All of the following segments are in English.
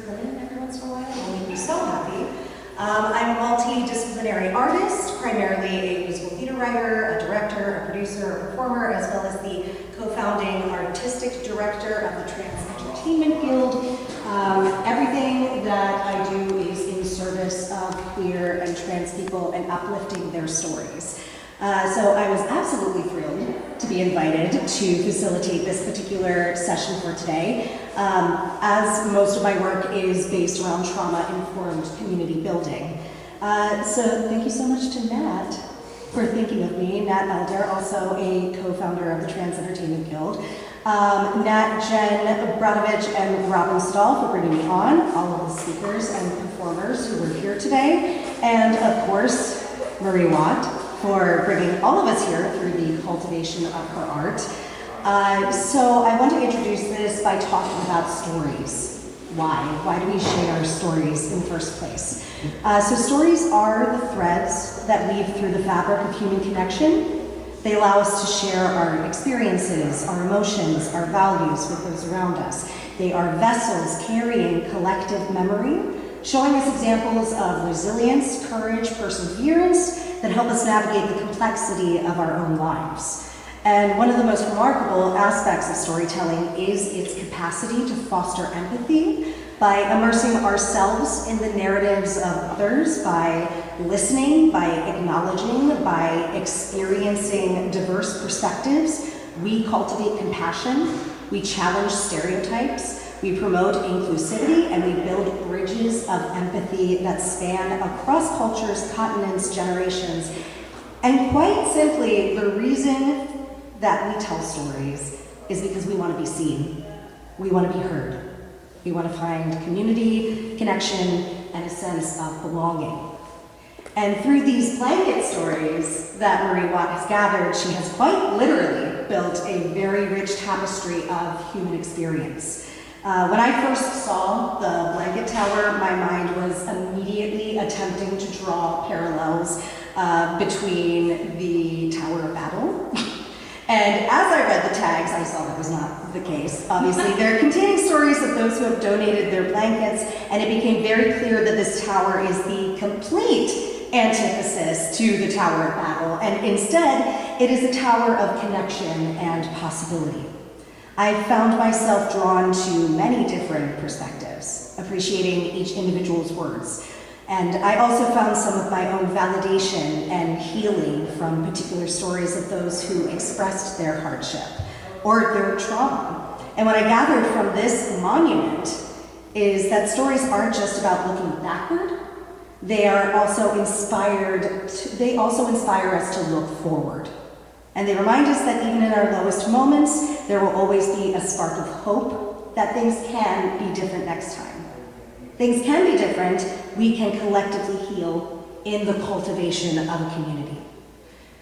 come in every once in a while. It'll make me so happy. I'm a multidisciplinary artist, primarily a musical theater writer, a director, a producer, a performer, as well as the co-founding artistic director of the Trans Entertainment Guild. Everything that I do is in service of queer and trans people and uplifting their stories. So I was absolutely thrilled to be invited to facilitate this particular session for today, as most of my work is based around trauma-informed community building. So thank you so much to Nat for thinking of me. Nat Elder, also a co-founder of the Trans Entertainment Guild. Nat, Jen Bradovich, and Robin Stahl for bringing me on, all of the speakers and performers who were here today, and of course, Marie Watt, for bringing all of us here through the cultivation of her art. So I want to introduce this by talking about stories. Why? Why do we share stories in the first place? So stories are the threads that weave through the fabric of human connection. They allow us to share our experiences, our emotions, our values with those around us. They are vessels carrying collective memory, showing us examples of resilience, courage, perseverance that help us navigate the complexity of our own lives. And one of the most remarkable aspects of storytelling is its capacity to foster empathy by immersing ourselves in the narratives of others, by listening, by acknowledging, by experiencing diverse perspectives. We cultivate compassion, we challenge stereotypes, we promote inclusivity, and we build bridges of empathy that span across cultures, continents, generations. And quite simply, the reason that we tell stories is because we want to be seen. We want to be heard. We want to find community, connection, and a sense of belonging. And through these blanket stories that Marie Watt has gathered, she has quite literally built a very rich tapestry of human experience. When I first saw the blanket tower, my mind was immediately attempting to draw parallels between the Tower of Babel. And as I read the tags, I saw that was not the case. Obviously, they're containing stories of those who have donated their blankets, and it became very clear that this tower is the complete antithesis to the Tower of Babel, and instead, it is a tower of connection and possibility. I found myself drawn to many different perspectives, appreciating each individual's words. And I also found some of my own validation and healing from particular stories of those who expressed their hardship or their trauma. And what I gathered from this monument is that stories aren't just about looking backward, they also inspire us to look forward. And they remind us that even in our lowest moments, there will always be a spark of hope that things can be different next time. Things can be different. We can collectively heal in the cultivation of a community.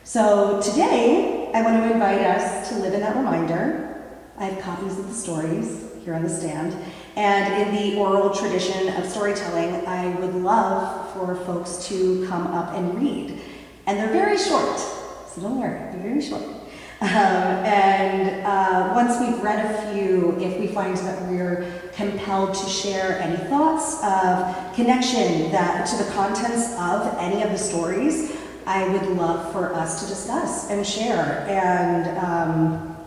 So today, I want to invite us to live in that reminder. I have copies of the stories here on the stand. And in the oral tradition of storytelling, I would love for folks to come up and read. And they're very short, so don't worry, they're very short. Once we've read a few, if we find that we're compelled to share any thoughts of connection to the contents of any of the stories, I would love for us to discuss and share. And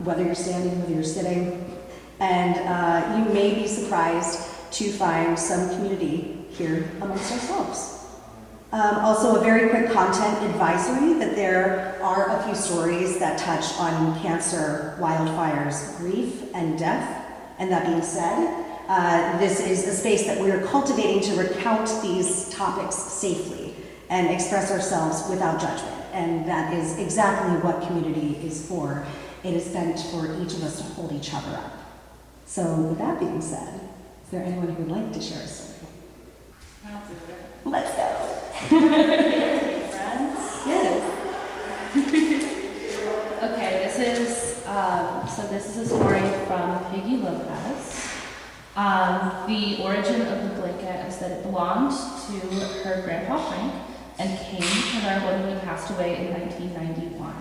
whether you're standing, whether you're sitting, and you may be surprised to find some community here amongst ourselves. Also, a very quick content advisory that there are a few stories that touch on cancer, wildfires, grief, and death. And that being said, this is a space that we are cultivating to recount these topics safely and express ourselves without judgment. And that is exactly what community is for. It is meant for each of us to hold each other up. So with that being said, is there anyone who would like to share a story? I'll do it. Let's go. Friends? Yes. Okay, this is a story from Peggy Lopez. The origin of the blanket is that it belonged to her grandpa Frank and came to her when he passed away in 1991.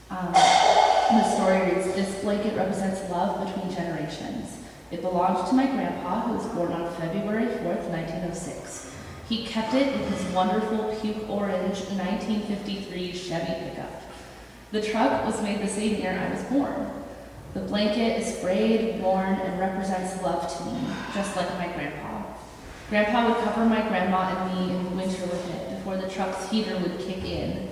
The story reads, "This blanket represents love between generations. It belonged to my grandpa, who was born on February 4th, 1906. He kept it in his wonderful puke orange 1953 Chevy pickup. The truck was made the same year I was born. The blanket is frayed, worn, and represents love to me, just like my grandpa. Grandpa would cover my grandma and me in the winter with it before the truck's heater would kick in.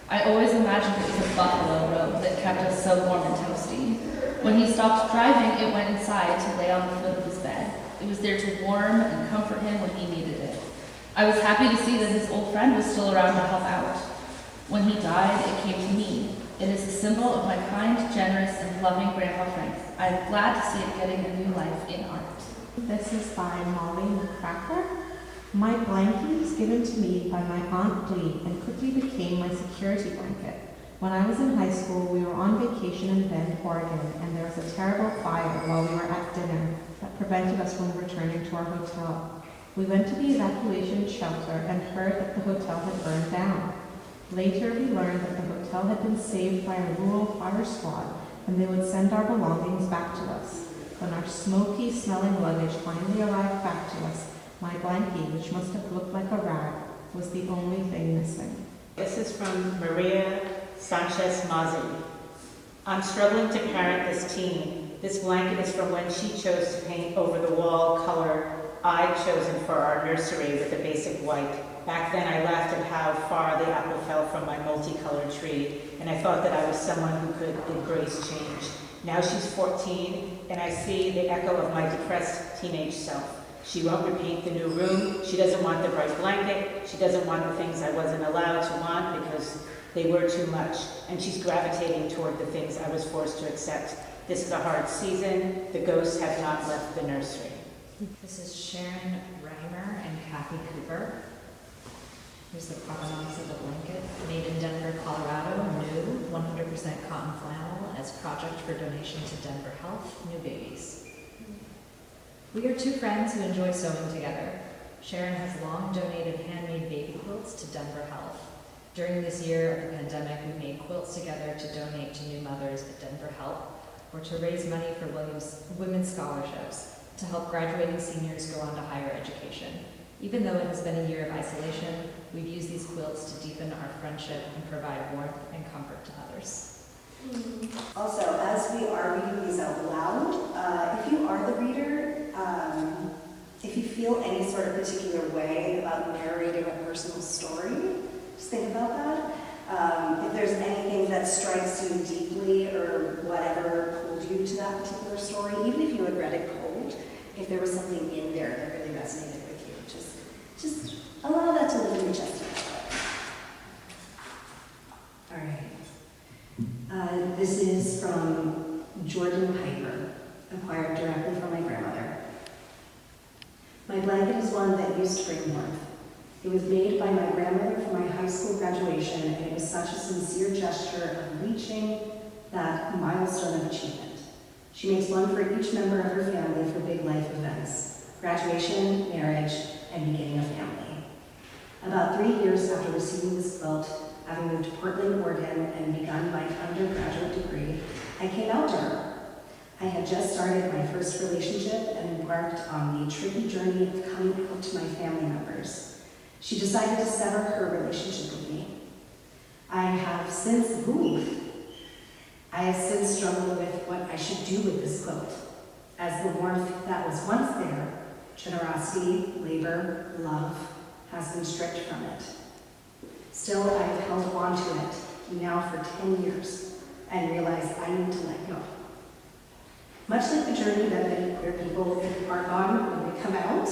I always imagined it was a buffalo robe that kept us so warm and toasty. When he stopped driving, it went inside to lay on the foot of his bed. It was there to warm and comfort him when he needed it. I was happy to see that his old friend was still around to help out. When he died, it came to me. It is a symbol of my kind, generous, and loving Grandpa Frank. I am glad to see it getting a new life in art. This is by Molly McCracker. My blanket was given to me by my Aunt Dee and quickly became my security blanket. When I was in high school, we were on vacation in Bend, Oregon, and there was a terrible fire while we were at dinner that prevented us from returning to our hotel. We went to the evacuation shelter and heard that the hotel had burned down. Later, we learned that the hotel had been saved by a rural fire squad, and they would send our belongings back to us. When our smoky smelling luggage finally arrived back to us, my blankie, which must have looked like a rag, was the only thing missing. This is from Maria Sanchez Mazzi. I'm struggling to parent this teen. This blanket is from when she chose to paint over the wall color I'd chosen for our nursery with a basic white. Back then I laughed at how far the apple fell from my multicolored tree, and I thought that I was someone who could embrace change. Now she's 14, and I see the echo of my depressed teenage self. She won't repaint the new room. She doesn't want the bright blanket. She doesn't want the things I wasn't allowed to want because they were too much. And she's gravitating toward the things I was forced to accept. This is a hard season. The ghosts have not left the nursery. This is Sharon Reimer and Kathy Cooper. Here's the provenance of the blanket. Made in Denver, Colorado, new, 100% cotton flannel as project for donation to Denver Health, New Babies. We are two friends who enjoy sewing together. Sharon has long donated handmade baby quilts to Denver Health. During this year of the pandemic, we made quilts together to donate to new mothers at Denver Health or to raise money for women's scholarships to help graduating seniors go on to higher education. Even though it has been a year of isolation, we've used these quilts to deepen our friendship and provide warmth and comfort to others. Also, as we are reading these out loud, if you are the reader, if you feel any sort of particular way about narrating a personal story, just think about that. If there's anything that strikes you deeply or whatever pulled you to that particular story, even if you had read it cold, if there was something in there that really resonated with you, just allow that to live in your chest. All right. This is from Jordan Piper, acquired directly from my grandmother. My blanket is one that used to bring warmth. It was made by my grandmother for my high school graduation, and it was such a sincere gesture of reaching that milestone of achievement. She makes one for each member of her family for big life events: graduation, marriage, and beginning a family. About 3 years after receiving this quilt, having moved to Portland, Oregon, and begun my undergraduate degree, I came out to her. I had just started my first relationship and embarked on the tricky journey of coming out to my family members. She decided to sever her relationship with me. I have since struggled with what I should do with this quilt, as the warmth that was once there, generosity, labor, love, has been stripped from it. Still, I have held on to it now for 10 years and realize I need to let go. Much like the journey that many queer people embark on when they come out,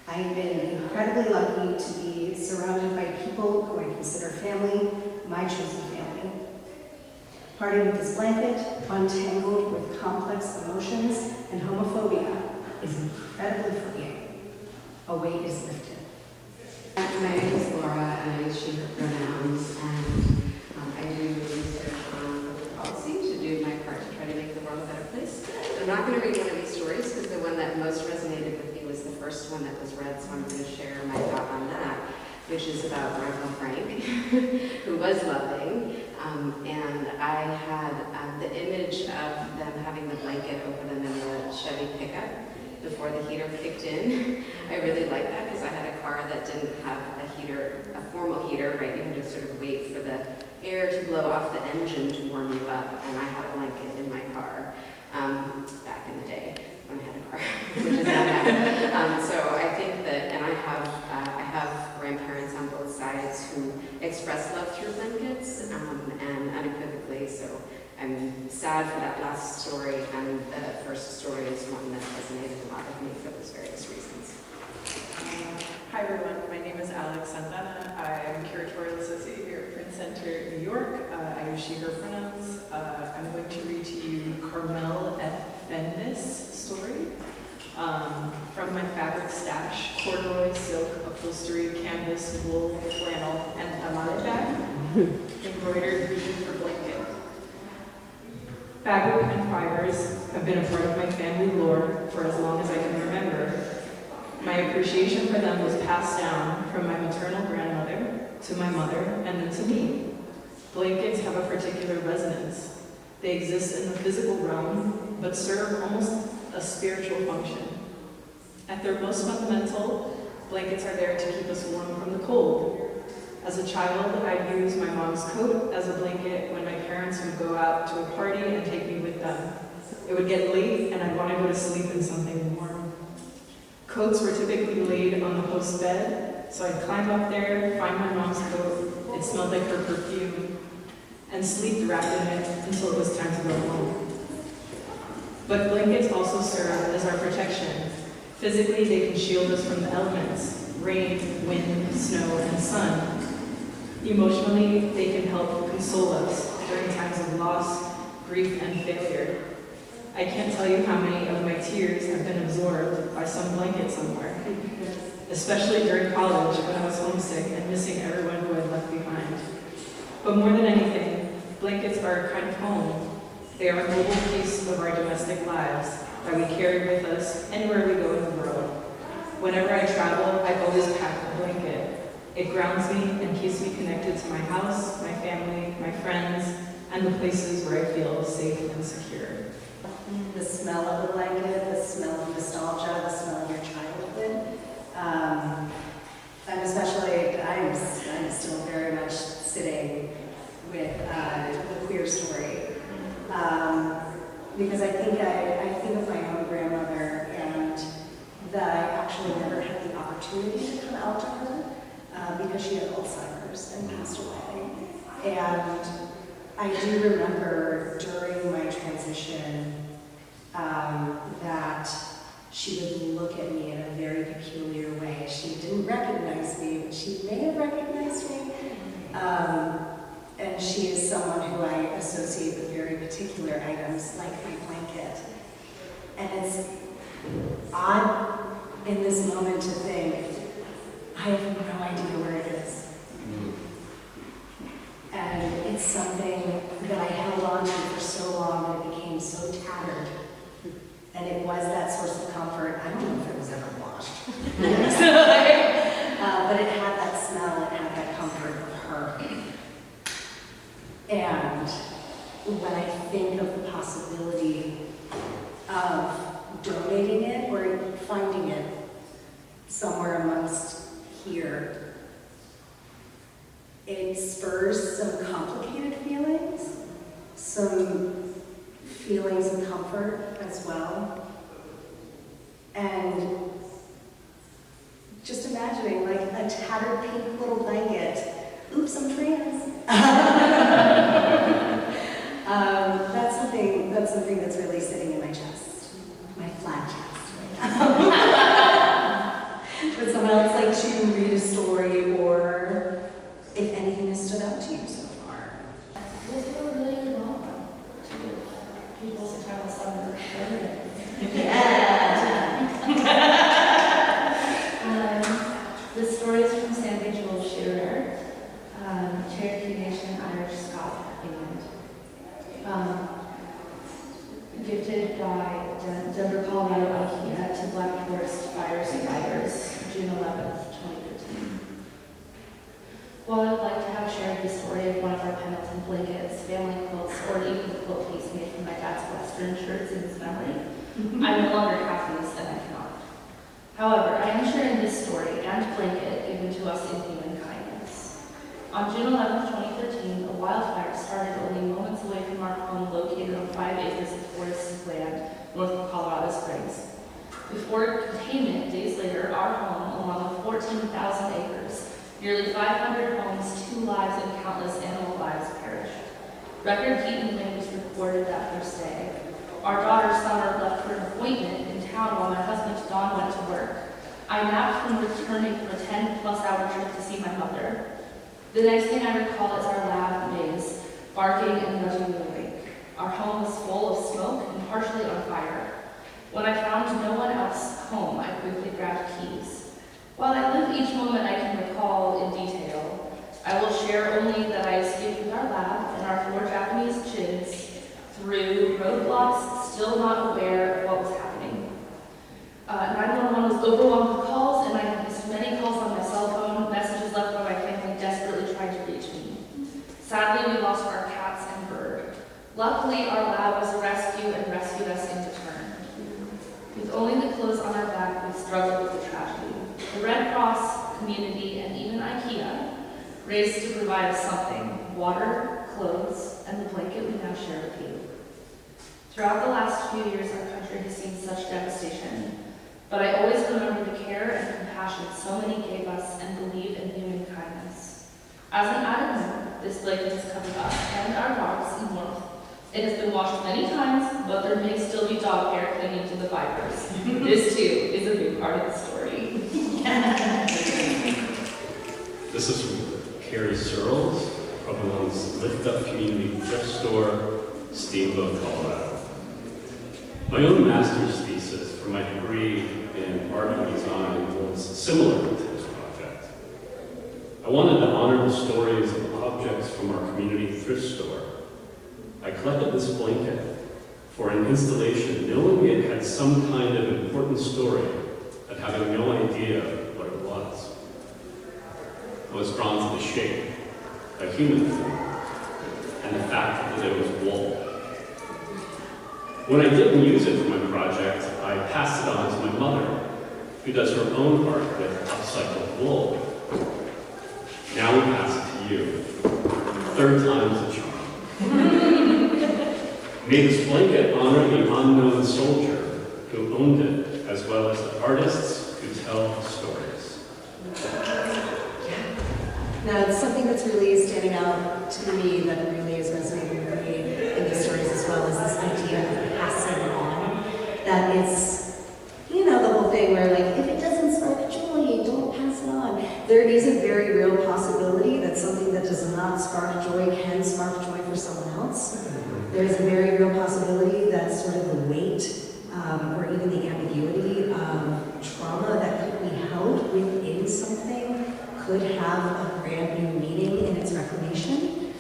I have been incredibly lucky to be surrounded by people who I consider family, my chosen family. Parting with this blanket, untangled with complex emotions and homophobia, is incredibly freeing. A weight is lifted. My name is Laura, and I use she, her pronouns, and I do research on public policy to do my part to try to make the world a better place. I'm not going to read one of these stories because the one that most resonated with me was the first one that was read, so I'm going to share my thought on that, which is about Grandpa Frank, who was loving. And I had the image of them having the blanket over them in the Chevy pickup before the heater kicked in. I really liked that because I had a car that didn't have a heater, a formal heater, right? You had to sort of wait for the air to blow off the engine to warm you up, and I had a blanket in my car back in the day when I had a car, which is not now. So I think that, and I have grandparents on both sides who express love through blankets, and unequivocally. So I'm sad for that last story, and the first story is one that resonated a lot with me for those various reasons. Hi everyone, my name is Alex Santana. I'm curatorial associate here at Print Center, New York. I use she, her pronouns. I'm going to read to you Carmel F. Bendis' story from my fabric stash: corduroy, silk, upholstery, canvas, wool, flannel, and tamale bag, embroidered vision for blanket. Fabric and fibers have been a part of my family lore for as long as I can remember. My appreciation for them was passed down from my maternal grandmother to my mother and then to me. Blankets have a particular resonance. They exist in the physical realm, but serve almost a spiritual function. At their most fundamental, blankets are there to keep us warm from the cold. As a child, I'd use my mom's coat as a blanket when my parents would go out to a party and take me with them. It would get late and I'd want to go to sleep in something warm. Coats were typically laid on the host's bed, so I'd climb up there, find my mom's coat, it smelled like her perfume, and sleep wrapped in it until it was time to go home. But blankets also serve as our protection. Physically, they can shield us from the elements: rain, wind, snow, and sun. Emotionally, they can help console us during times of loss, grief, and failure. I can't tell you how many of my tears have been absorbed by some blanket somewhere, especially during college when I was homesick and missing everyone who I'd left behind. But more than anything, blankets are a kind of home. They are a mobile piece of our domestic lives that we carry with us anywhere we go in the world. Whenever I travel, I always pack a blanket. It grounds me and keeps me connected to my house, my family, my friends, and the places where I feel safe and secure. The smell of the blanket, the smell of nostalgia, the smell of your childhood. I'm still very much sitting with the queer story. Because I think of my own grandmother, and that I actually never had the opportunity to come out to her because she had Alzheimer's and passed away. And I do remember during my transition that she would look at me in a very peculiar way. She didn't recognize me, but she may have recognized me. And she is someone who I associate with very particular items, like my blanket. And it's odd in this moment to think, I have no idea where it is. And it's something that I held on to for so long that it became so tattered. And it was that source of comfort. I don't know if it was ever washed. But it had that smell, it had that comfort of her. And when I think of the possibility of donating it or finding it somewhere amongst here, it spurs some complicated feelings, some feelings of comfort as well. And just imagining like a tattered pink little blanket. Oops, I'm trans. That's something that's really sitting in my chest, my flat chest right now. Would someone else like to read a story, or if anything has stood out to you so far? This is a really long one to give people to tell us on their The story is from Sandy Jewel Shearer, Cherokee Nation, Irish, Scott, England. Gifted by Denver, Colorado, IKEA to Black Forest Fire Survivors, June 11th, 2013. Western shirts in his memory. I no longer have these, and I cannot. However, I am sharing this story and blanket given to us in human kindness. On June 11, 2013, a wildfire started only moments away from our home located on 5 acres of forested land north of Colorado Springs. Before containment, days later, our home, along with 14,000 acres, nearly 500 homes, 2 lives, and countless animal lives perished. Record heat and wind was recorded that first day. Our daughter Summer left for an appointment in town while my husband Don went to work. I napped from returning from a 10-plus-hour trip to see my mother. The next thing I recall is our lab maze, barking and nudging me awake. Our home was full of smoke and partially on fire. When I found no one else home, I quickly grabbed keys. While I live each moment I can recall in detail, I will share only that I escaped with our lab and our 4 Japanese kids through roadblocks, still not aware of what was happening. 911 was overwhelmed with calls, and I had missed many calls on my cell phone, messages left by my family desperately trying to reach me. Sadly, we lost our cats and bird. Luckily, our lab was a rescue and rescued us in return. With only the clothes on our back, we struggled with the tragedy. The Red Cross, community, and even IKEA raced to provide us something: water, clothes, and the blanket we now share with you. Throughout the last few years, our country has seen such devastation, but I always remember the care and compassion so many gave us and believe in human kindness. As an added note, this blanket has covered us and our dogs in warmth. It has been washed many times, but there may still be dog hair clinging to the fibers. This, too, is a big part of the story. This is from Carrie Searles, Provenance Lift Up Community Thrift Store, Steamboat, Colorado. My own master's thesis for my degree in art and design was similar to this project. I wanted to honor the stories of objects from our community thrift store. I collected this blanket for an installation knowing it had some kind of important story, but having no idea what it was. I was drawn to the shape, a human form, and the fact that it was wool. When I didn't use it for my project, I passed it on to my mother, who does her own art with upcycled wool. Now we pass it to you. 3rd time's a charm. May this blanket honor the unknown soldier who owned it, as well as the artists who tell stories. Now, it's something that's really standing out to me that really is resonating with me in these stories as well, is this idea of passing on. That it's, you know, the whole thing where, like, if it doesn't spark joy, don't pass it on. There is a very real possibility that something that does not spark joy can spark joy for someone else. There is a very real possibility that sort of the weight or even the ambiguity of trauma that could be held within something could have a brand new meaning in its reclamation,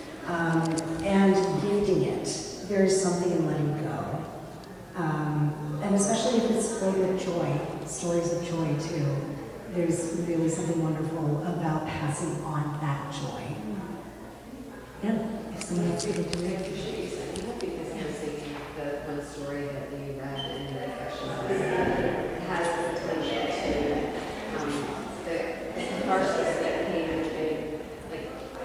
and gifting it. There's something in letting go. And especially if it's filled with joy, stories of joy too. There's really something wonderful about passing on that joy. Yeah, if someone else could do it. Because I was thinking the one story that you read in your reflection has the potential to the harshness that came with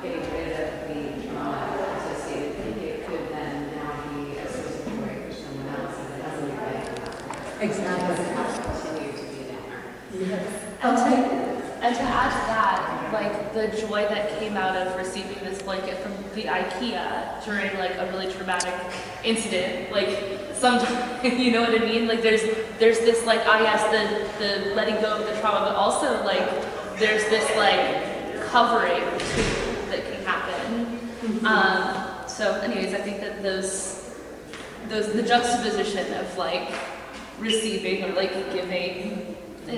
getting rid of the trauma associated with it could then now be a source of joy for someone else, and it doesn't look like Exactly. it doesn't have to continue to be there. Yes. And to add to that, like the joy that came out of receiving this blanket from the IKEA during like a really traumatic incident, like sometimes, you know what I mean? Like there's this like, yes, the letting go of the trauma, but also like there's this like covering too that can happen. So anyways, I think that the juxtaposition of like receiving or like giving, The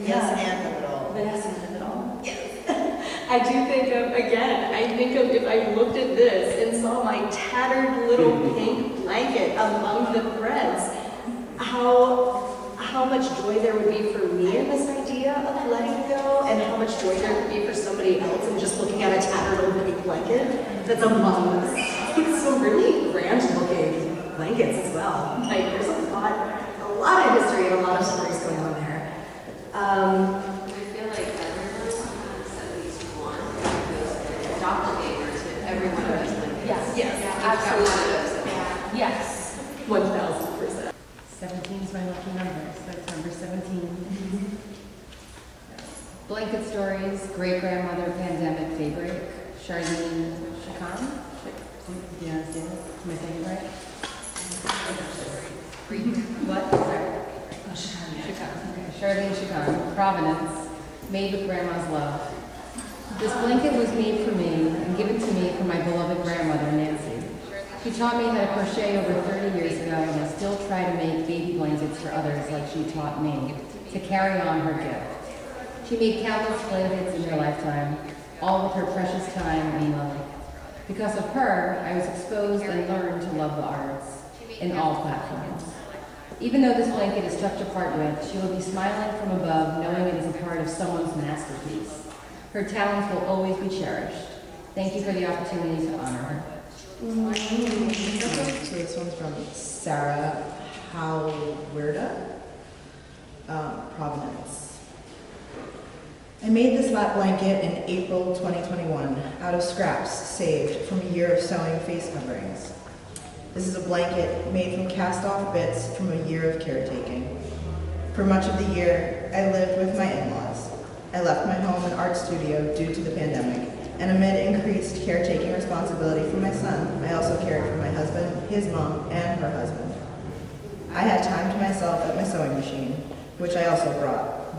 yes and of it all. the yes and of it all. I do think of, again, I think of if I looked at this and saw my tattered little pink blanket among the threads, how much joy there would be for me in this idea of letting go, and how much joy there would be for somebody else in just looking at a tattered old pink blanket that's among us. It's so really grand looking. blankets as well. Like, there's a lot of history and a lot of stories going on there. I feel like everyone has at least one who's a doppelganger to every one of those blankets. Yes. Yes. Absolutely. One of those. Yes. 1,000%. 17 is my lucky number, so that's number 17. Blanket stories, great-grandmother pandemic favorite, Charlene Chacon. Yeah, am I saying it right? What? Sorry. Chacon. Okay. Charlene Chacon, Providence, made with grandma's love. This blanket was made for me and given to me from my beloved grandmother, Nancy. She taught me how to crochet over 30 years ago, and I still try to make baby blankets for others like she taught me, to carry on her gift. She made countless blankets in her lifetime, all with her precious time and love. Because of her, I was exposed and learned to love the arts in all platforms. Even though this blanket is tough to part with, she will be smiling from above, knowing it is a part of someone's masterpiece. Her talents will always be cherished. Thank you for the opportunity to honor her. So this one's from Sarah Howwerda, Providence. I made this lap blanket in April 2021 out of scraps saved from a year of sewing face coverings. This is a blanket made from cast-off bits from a year of caretaking. For much of the year, I lived with my in-laws. I left my home and art studio due to the pandemic, and amid increased caretaking responsibility for my son, I also cared for my husband, his mom, and her husband. I had time to myself at my sewing machine, which I also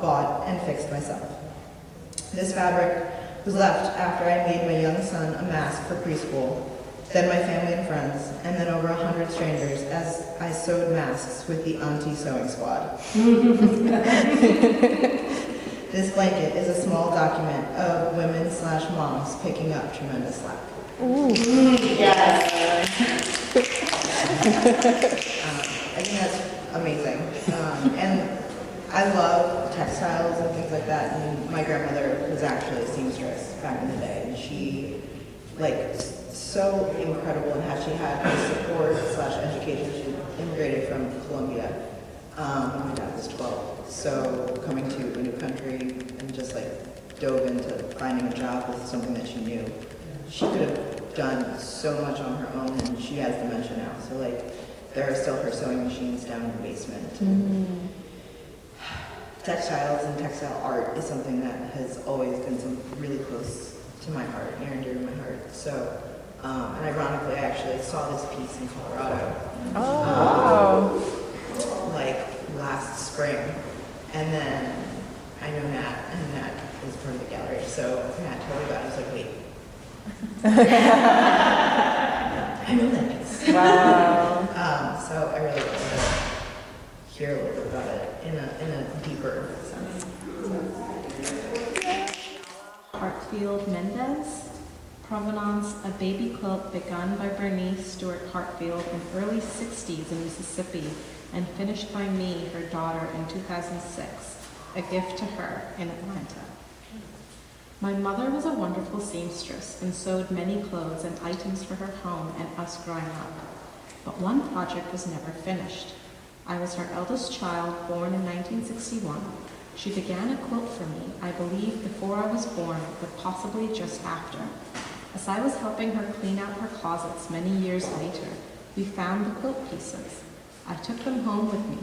bought, and fixed myself. This fabric was left after I made my young son a mask for preschool, then my family and friends, and then over 100 strangers as I sewed masks with the Auntie Sewing Squad. This blanket is a small document of women/moms picking up tremendous slack. Yes. I think that's amazing. And I love textiles and things like that. And my grandmother was actually a seamstress back in the day. And she, so incredible in how she had the support/education. She immigrated from Colombia when my dad was 12. So coming to a new country and just dove into finding a job with something that she knew. She could have done so much on her own, and she has dementia now. So there are still her sewing machines down in the basement. Mm. Textiles and textile art is something that has always been really close to my heart, near and dear to my heart. So, and ironically, I actually saw this piece in Colorado. Last spring. And then I know Nat, and Nat is part of the gallery. So Nat told me about it. I was like, wait. I know that piece. Wow. So I really wanted to hear a little bit about it in a deeper sense. Hartfield Mendez, Provenance, a baby quilt begun by Bernice Stewart Hartfield in early 60s in Mississippi and finished by me, her daughter, in 2006, a gift to her in Atlanta. My mother was a wonderful seamstress and sewed many clothes and items for her home and us growing up. But one project was never finished. I was her eldest child, born in 1961. She began a quilt for me, I believe before I was born, but possibly just after. As I was helping her clean out her closets many years later, we found the quilt pieces. I took them home with me.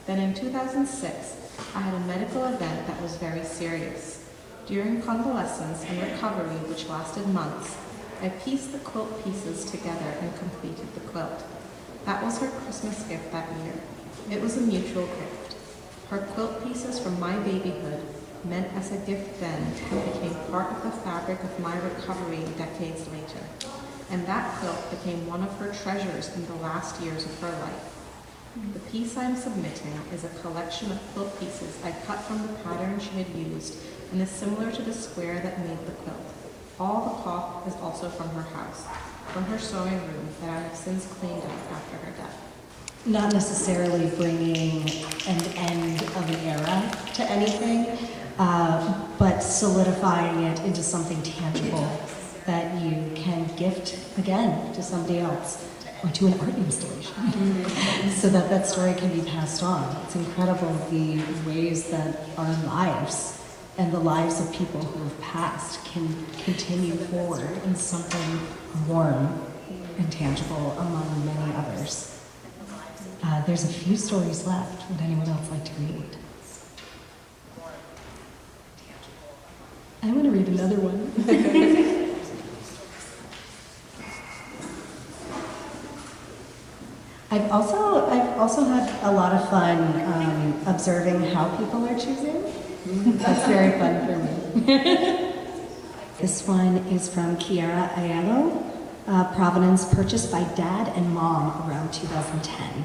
Then in 2006, I had a medical event that was very serious. During convalescence and recovery, which lasted months, I pieced the quilt pieces together and completed the quilt. That was her Christmas gift that year. It was a mutual gift. Her quilt pieces from my babyhood meant as a gift then and became part of the fabric of my recovery decades later. And that quilt became one of her treasures in the last years of her life. The piece I'm submitting is a collection of quilt pieces I cut from the pattern she had used and is similar to the square that made the quilt. All the cloth is also from her house, from her sewing room that I have since cleaned up after her death. Not necessarily bringing an end of an era to anything, but solidifying it into something tangible that you can gift again to somebody else. or to an art installation so that that story can be passed on. It's incredible the ways that our lives and the lives of people who have passed can continue forward in something warm and tangible among many others. There's a few stories left. Would anyone else like to read? I want to read another one. I've also had a lot of fun observing how people are choosing. That's very fun for me. This one is from Kiara Ayalo, Provenance, purchased by Dad and Mom around 2010.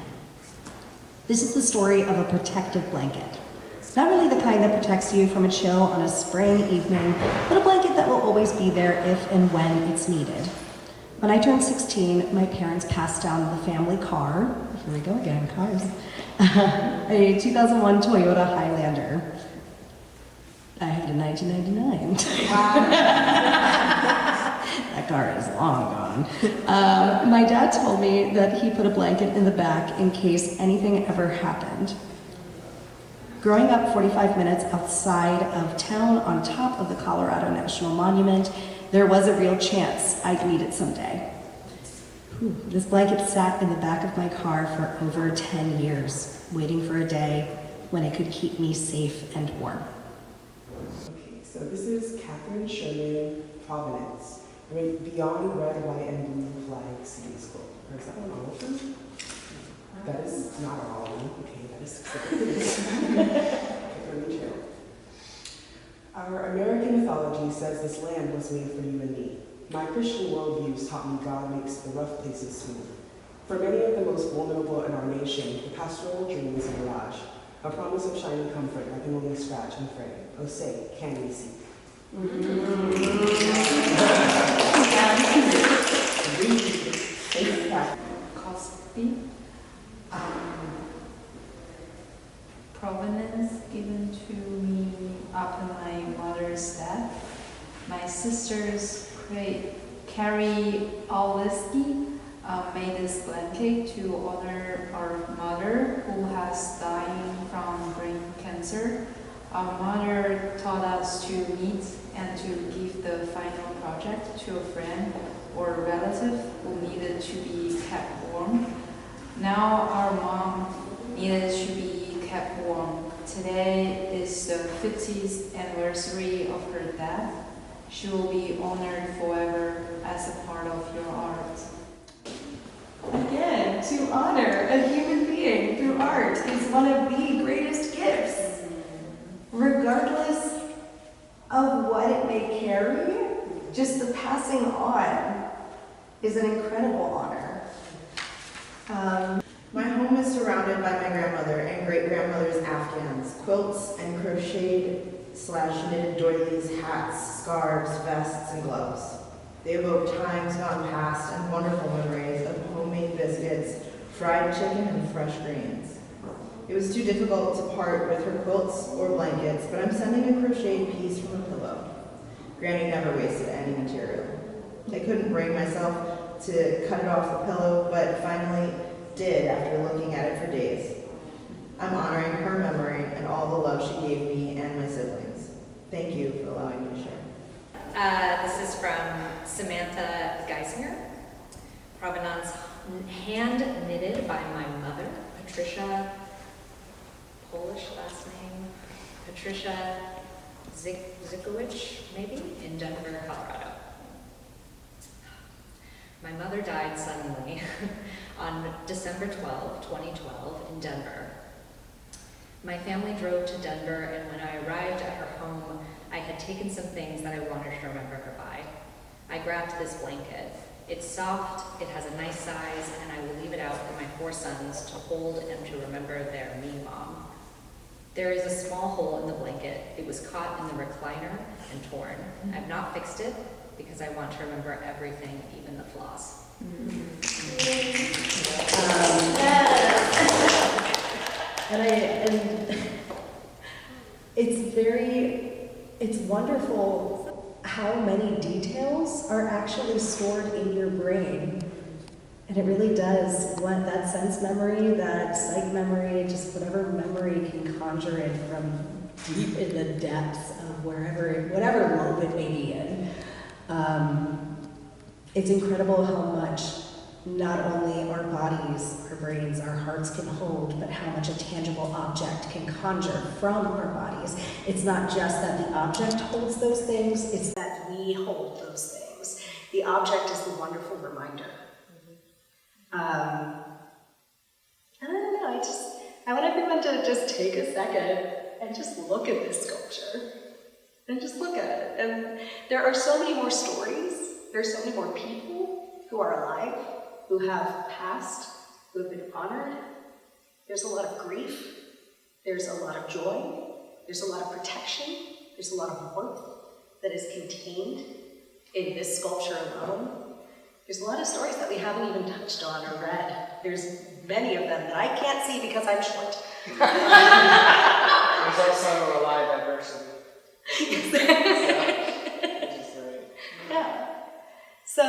This is the story of a protective blanket. Not really the kind that protects you from a chill on a spring evening, but a blanket that will always be there if and when it's needed. When I turned 16, my parents passed down the family car, here we go again, cars, a 2001 Toyota Highlander. I had it in 1999. That car is long gone. My dad told me that he put a blanket in the back in case anything ever happened. Growing up 45 minutes outside of town on top of the Colorado National Monument, there was a real chance I'd need it someday. This blanket sat in the back of my car for over 10 years, waiting for a day when it could keep me safe and warm. Okay, so this is Catherine Sherman, Provenance. Beyond red, white, and blue flag city school. Or is that one all of them? That is not all of them. Okay, that is specific. Okay, me too. Our American mythology says this land was made for you and me. My Christian worldviews taught me God makes the rough places smooth. For many of the most vulnerable in our nation, the pastoral dream is a mirage, a promise of shining comfort that can only scratch and fray. Oh, say, can we see? Cosby. Provenance given to me after my mother's death. My sisters, Carrie Alwiski, made this blanket to honor our mother who has dying from brain cancer. Our mother taught us to meet and to give the final project to a friend or a relative who needed to be kept warm. Now our mom needed to be kept warm. Today is the 50th anniversary of her death. She will be honored forever as a part of your art. Again, to honor a human being through art is one of the greatest gifts. Regardless of what it may carry, just the passing on is an incredible honor. My home is surrounded by my grandmother and great-grandmother's Afghans, quilts and crocheted/knitted doilies, hats, scarves, vests, and gloves. They evoke times gone past and wonderful memories of homemade biscuits, fried chicken, and fresh greens. It was too difficult to part with her quilts or blankets, but I'm sending a crocheted piece from a pillow. Granny never wasted any material. I couldn't bring myself to cut it off the pillow, but finally did after looking at it for days. I'm honoring her memory and all the love she gave me and my siblings. Thank you for allowing me to share. This is from Samantha Geisinger. Provenance, hand knitted by my mother, Patricia, Polish last name, Patricia Zikowicz, maybe, in Denver, Colorado. My mother died suddenly on December 12, 2012, in Denver. My family drove to Denver, and when I arrived at her home, I had taken some things that I wanted to remember her by. I grabbed this blanket. It's soft, it has a nice size, and I will leave it out for my 4 sons to hold and to remember their me mom. There is a small hole in the blanket. It was caught in the recliner and torn. I've not fixed it because I want to remember everything, even the flaws. And it's wonderful how many details are actually stored in your brain And it really does, what that sense memory, that sight memory, just whatever memory can conjure it from deep in the depths of whatever lobe it may be in. It's incredible how much not only our bodies, our brains, our hearts can hold, but how much a tangible object can conjure from our bodies. It's not just that the object holds those things, it's that we hold those things. The object is the wonderful reminder. I don't know, I want everyone to just take a second and just look at this sculpture. And just look at it. And there are so many more stories, there are so many more people who are alive, who have passed, who have been honored. There's a lot of grief, there's a lot of joy, there's a lot of protection, there's a lot of warmth that is contained in this sculpture alone. There's a lot of stories that we haven't even touched on or read. There's many of them that I can't see because I'm short. There's also a lot of diversity. Which is great. Yeah. So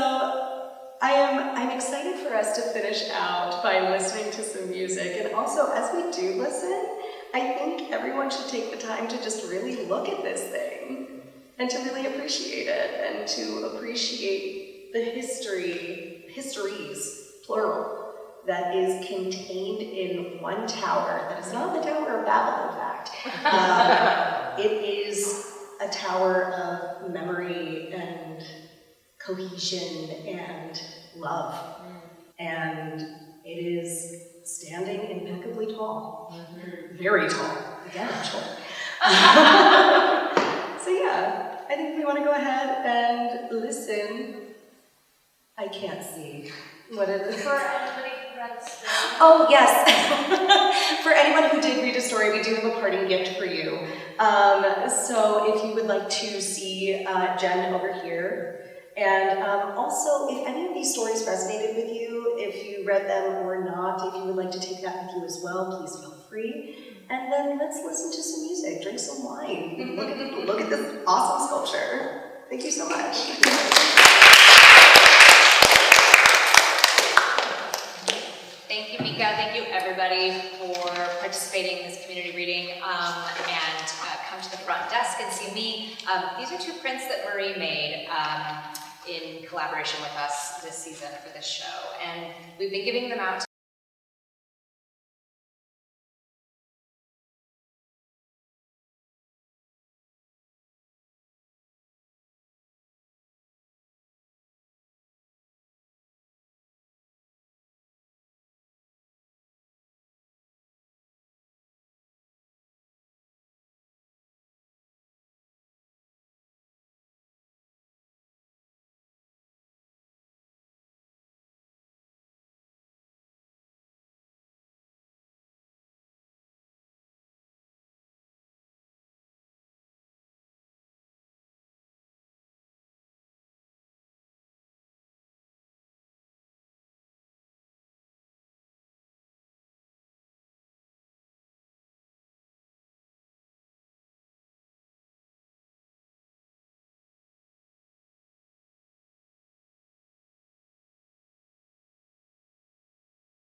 I'm excited for us to finish out by listening to some music. And also, as we do listen, I think everyone should take the time to just really look at this thing and to really appreciate it and to appreciate the histories, plural, that is contained in one tower. That is not the Tower of Babel, in fact. It is a tower of memory and cohesion and love. And it is standing impeccably tall. Very tall. Again, I'm short. So yeah, I think we want to go ahead and listen. I can't see. What is it? For anybody who read a story. Oh, yes. For anyone who did read a story, we do have a parting gift for you. So if you would like to see Jen over here, and also if any of these stories resonated with you, if you read them or not, if you would like to take that with you as well, please feel free. And then let's listen to some music, drink some wine, look at this awesome sculpture. Thank you so much. Thank you, Mika. Thank you, everybody, for participating in this community reading and come to the front desk and see me. These are 2 prints that Marie made in collaboration with us this season for this show. And we've been giving them out